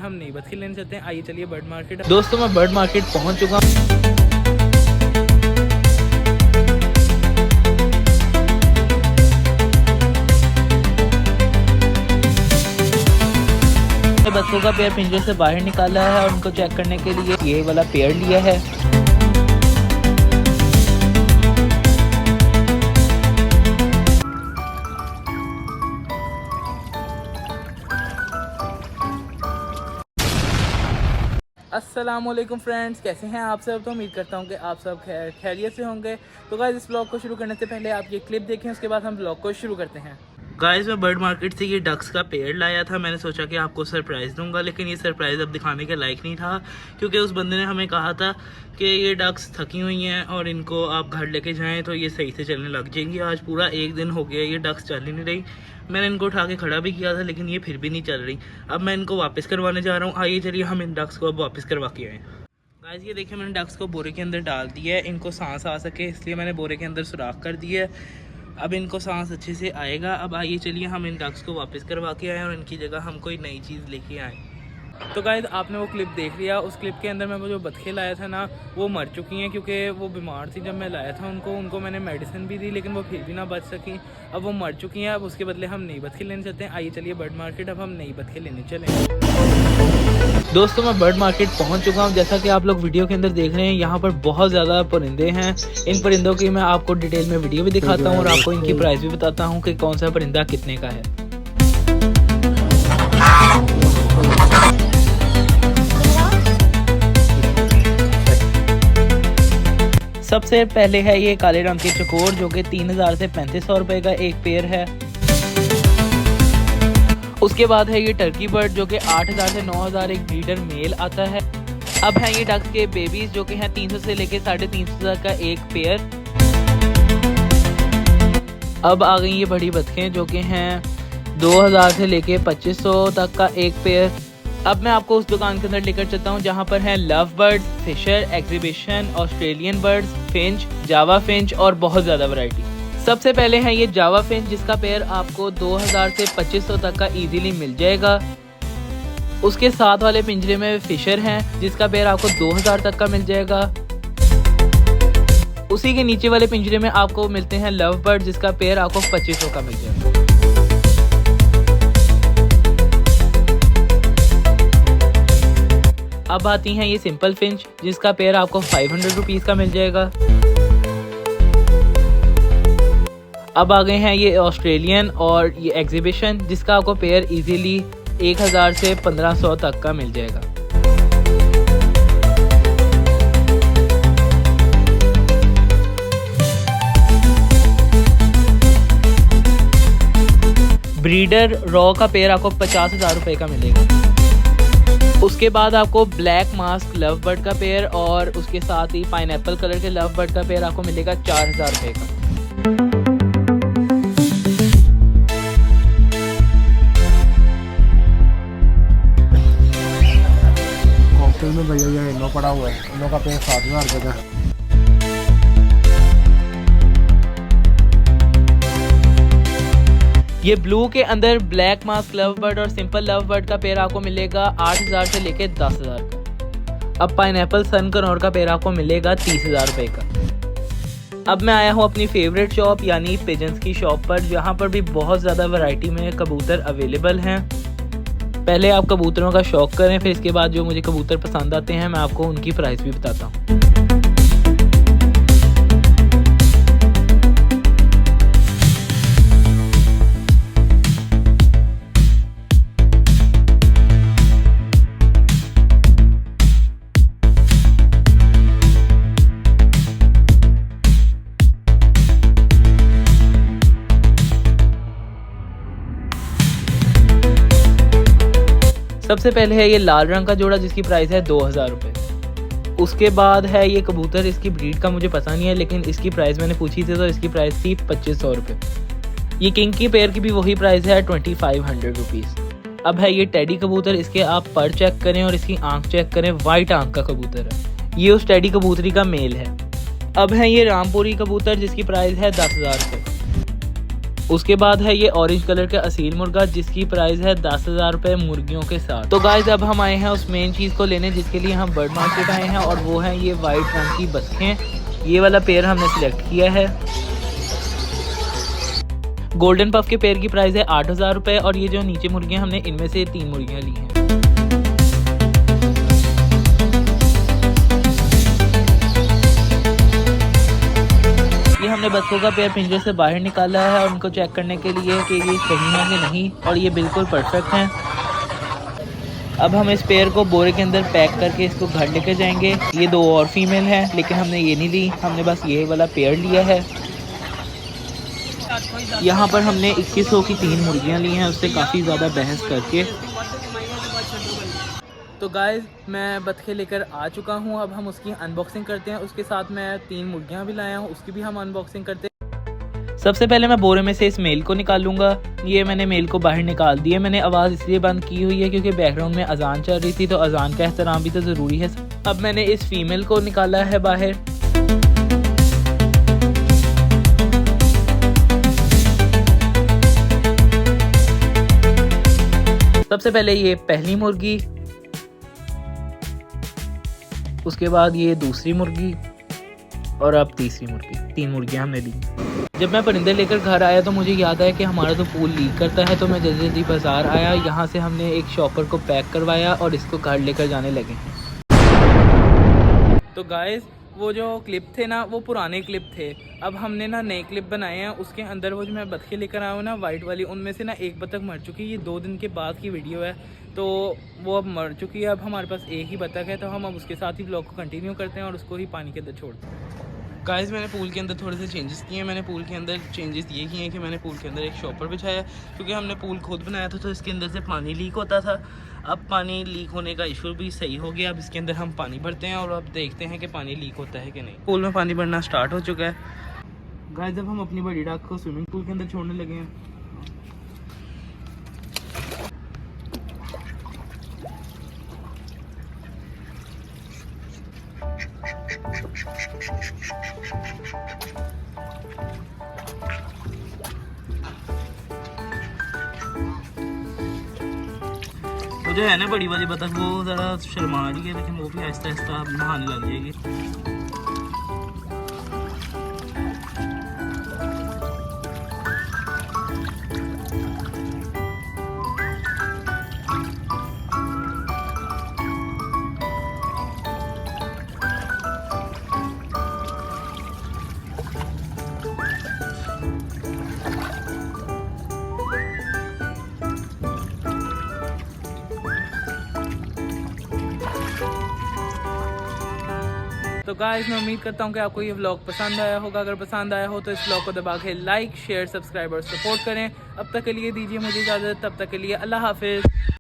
हम नहीं बस लेने चलते हैं। आइए चलिए बर्ड मार्केट। दोस्तों मैं बर्ड मार्केट पहुंच चुका हूँ। बच्चों का पेयर पिंजरे से बाहर निकाला है और उनको चेक करने के लिए ये वाला पेयर लिया है। अस्सलामुअलैकुम फ्रेंड्स, कैसे हैं आप सब। तो उम्मीद करता हूं कि आप सब खैरियत से होंगे। तो गाइस इस ब्लॉग को शुरू करने से पहले आप ये क्लिप देखें, उसके बाद हम ब्लॉग को शुरू करते हैं। गाइस मैं बर्ड मार्केट से ये डक्स का पेड़ लाया था। मैंने सोचा कि आपको सरप्राइज़ दूंगा, लेकिन ये सरप्राइज़ अब दिखाने के लायक नहीं था, क्योंकि उस बंदे ने हमें कहा था कि ये डक्स थकी हुई हैं और इनको आप घर लेके जाएँ तो ये सही से चलने लग जाएंगी। आज पूरा एक दिन हो गया ये डक्स चल ही नहीं रही। मैंने इनको उठा के खड़ा भी किया था, लेकिन ये फिर भी नहीं चल रही। अब मैं इनको वापस करवाने जा रहा हूँ। आइए चलिए हम इन डक्स को अब वापस करवा के आएँ। गाइस ये देखिए मैंने डक्स को बोरे के अंदर डाल दिया है। इनको सांस आ सके इसलिए मैंने बोरे के अंदर सुराख कर दिया है। अब इनको सांस अच्छे से आएगा। अब आइए चलिए हम इन डक्स को वापस करवा के आएँ और इनकी जगह हम कोई नई चीज़ लेके आएँ। तो गाइस आपने वो क्लिप देख लिया। उस क्लिप के अंदर मैं वो जो बतखें लाया था ना, वो मर चुकी हैं, क्योंकि वो बीमार थी जब मैं लाया था उनको मैंने मेडिसिन भी दी, लेकिन वो फिर भी ना बच सकी। अब वो मर चुकी हैं। अब उसके बदले हम नई बतखें लेने चलते हैं। आइए चलिए बर्ड मार्केट अब हम नई बतखें लेने चलें। दोस्तों मैं बर्ड मार्केट पहुंच चुका हूं। जैसा कि आप लोग वीडियो के अंदर देख रहे हैं, यहाँ पर बहुत ज़्यादा परिंदे हैं। इन परिंदों की मैं आपको डिटेल में वीडियो भी दिखाता हूँ और आपको इनकी प्राइस भी बताता हूँ कि कौन सा परिंदा कितने का है। सबसे पहले है ये काले रंग के चकोर, जो कि 3000 से 3500 रुपए का एक पेयर है। उसके बाद है ये टर्की बर्ड, जो कि 8000 से 9000 एक ब्रीडर मेल आता है। अब है ये डक्स के बेबीज, जो कि हैं 300 से लेके 350 तक का एक पेयर। अब आ गई ये बड़ी बतखें, जो कि हैं 2000 से लेके 2500 तक का एक पेयर। अब मैं आपको उस दुकान के अंदर लेकर चलता हूँ जहाँ पर है love bird, fisher, exhibition, Australian birds, finch, Java finch और बहुत ज़्यादा वैरायटी। सबसे पहले है ये जावा फिंच, जिसका पेयर आपको 2000 से 2500 तक का इजीली मिल जाएगा। उसके साथ वाले पिंजरे में फिशर हैं, जिसका पेयर आपको 2000 तक का मिल जाएगा। उसी के नीचे वाले पिंजरे में आपको मिलते हैं लव बर्ड, जिसका पेयर आपको 2500 का मिल जाएगा। अब आती हैं ये सिंपल फिंच, जिसका पेयर आपको 500 रुपीज़ का मिल जाएगा। अब आ गए हैं ये ऑस्ट्रेलियन और ये एग्जीबिशन, जिसका आपको पेयर इजीली 1000 से 1500 तक का मिल जाएगा। ब्रीडर रॉ का पेयर आपको 50,000 रुपए का मिलेगा। उसके बाद आपको ब्लैक मास्क लव बर्ड का पेयर और उसके साथ ही पाइनएप्पल कलर के लव बर्ड का पेयर आपको मिलेगा 4000 रुपए का। कॉकटेल में भैया ये येलो पड़ा हुआ है, येलो का पेयर 7000 रुपए का है। ये ब्लू के अंदर ब्लैक मास्क लव बर्ड और सिंपल लव बर्ड का पेयर आपको मिलेगा 8000 से लेके 10000 का। अब पाइनएप्पल सन कनौर का पेयर आपको मिलेगा 30000 रुपए का। अब मैं आया हूँ अपनी फेवरेट शॉप यानी पिजन्स की शॉप पर, जहाँ पर भी बहुत ज़्यादा वैरायटी में कबूतर अवेलेबल हैं। पहले आप कबूतरों का शौक करें, फिर इसके बाद जो मुझे कबूतर पसंद आते हैं मैं आपको उनकी प्राइस भी बताता हूँ। सबसे पहले है ये लाल रंग का जोड़ा, जिसकी प्राइस है 2000 रुपये। उसके बाद है ये कबूतर, इसकी ब्रीड का मुझे पता नहीं है, लेकिन इसकी प्राइस मैंने पूछी थी तो इसकी प्राइस थी 2500 रुपये। ये किंग की पेयर की भी वही प्राइस है 2500 रुपीज़। अब है ये टेडी कबूतर, इसके आप पर चेक करें और इसकी आंख चेक करें, वाइट आंख का कबूतर है। ये उस टेडी कबूतरी का मेल है। अब है ये रामपुरी कबूतर, जिसकी प्राइस है 10,000 रुपये। उसके बाद है ये ऑरेंज कलर का असील मुर्गा जिसकी प्राइस है 10,000 रुपये मुर्गियों के साथ। तो गाइस अब हम आए हैं उस मेन चीज़ को लेने जिसके लिए हम बर्ड मार्केट आए हैं, और वो है ये वाइट रंग की बतखें। ये वाला पेयर हमने सिलेक्ट किया है। गोल्डन पफ के पेयर की प्राइस है 8,000 रुपये, और ये जो नीचे मुर्गियाँ हमने इनमें से 3 मुर्गियाँ ली हैं। ये हमने बच्चों का पेयर पिंजरे से बाहर निकाला है और उनको चेक करने के लिए कि ये सही है कि नहीं, और ये बिल्कुल परफेक्ट हैं। अब हम इस पेयर को बोरे के अंदर पैक करके इसको घर लेकर जाएंगे। ये 2 और फीमेल हैं, लेकिन हमने ये नहीं ली, हमने बस ये वाला पेयर लिया है। यहाँ पर हमने 2100 की 3 मुर्गियाँ ली हैं, उससे काफ़ी ज़्यादा बहस करके। तो गाइस मैं बतखे लेकर आ चुका हूँ, अब हम उसकी अनबॉक्सिंग करते हैं। उसके साथ मैं 3 मुर्गियाँ भी लाया हूँ, उसकी भी हम अनबॉक्सिंग करते हैं। सबसे पहले मैं बोरे में से इस मेल को निकालूंगा। ये मैंने मेल को बाहर निकाल दिया। मैंने आवाज़ इसलिए बंद की हुई है क्योंकि बैकग्राउंड में अजान चल रही थी, तो अजान का एहतराम भी तो ज़रूरी है। अब मैंने इस फीमेल को निकाला है बाहर। सबसे पहले ये पहली मुर्गी, उसके बाद ये दूसरी मुर्गी, और अब तीसरी मुर्गी। 3 मुर्गियाँ हमने ली। जब मैं परिंदे लेकर घर आया तो मुझे याद आया कि हमारा तो पूल लीक करता है, तो मैं जल्दी जल्दी बाज़ार आया। यहाँ से हमने एक शॉपर को पैक करवाया और इसको घर लेकर जाने लगे। तो गाइस वो जो क्लिप थे ना, वो पुराने क्लिप थे। अब हमने ना नए क्लिप बनाए हैं। उसके अंदर वो जो मैं बतखें लेकर आया हूँ ना वाइट वाली, उनमें से ना एक बतख मर चुकी है। ये 2 दिन के बाद की वीडियो है, तो वो अब मर चुकी है। अब हमारे पास एक ही बतख है, तो हम अब उसके साथ ही ब्लॉग को कंटिन्यू करते हैं और उसको ही पानी के अंदर छोड़ते हैं। गाइस मैंने पूल के अंदर थोड़े से चेंजेस किए हैं। मैंने पूल के अंदर चेंजेस ये किए हैं कि मैंने पूल के अंदर एक शॉपर बिछाया, क्योंकि हमने पूल खुद बनाया था तो इसके अंदर से पानी लीक होता था। अब पानी लीक होने का इशू भी सही हो गया। अब इसके अंदर हम पानी भरते हैं और अब देखते हैं कि पानी लीक होता है कि नहीं। पूल में पानी भरना स्टार्ट हो चुका है। गाइस जब हम अपनी बड़ी डाक को स्विमिंग पूल के अंदर छोड़ने लगे हैं। वो जो है ना बड़ी वाली बतख, वो ज़रा शर्मा रही है, लेकिन वो भी आहिस्ता आहिस्ता नहाने लग जाएगी। तो गाइस मैं उम्मीद करता हूँ कि आपको ये व्लॉग पसंद आया होगा। अगर पसंद आया हो तो इस व्लॉग को दबा के लाइक, शेयर, सब्सक्राइब और सपोर्ट करें। अब तक के लिए दीजिए मुझे इजाज़त। तब तक के लिए अल्लाह हाफिज़।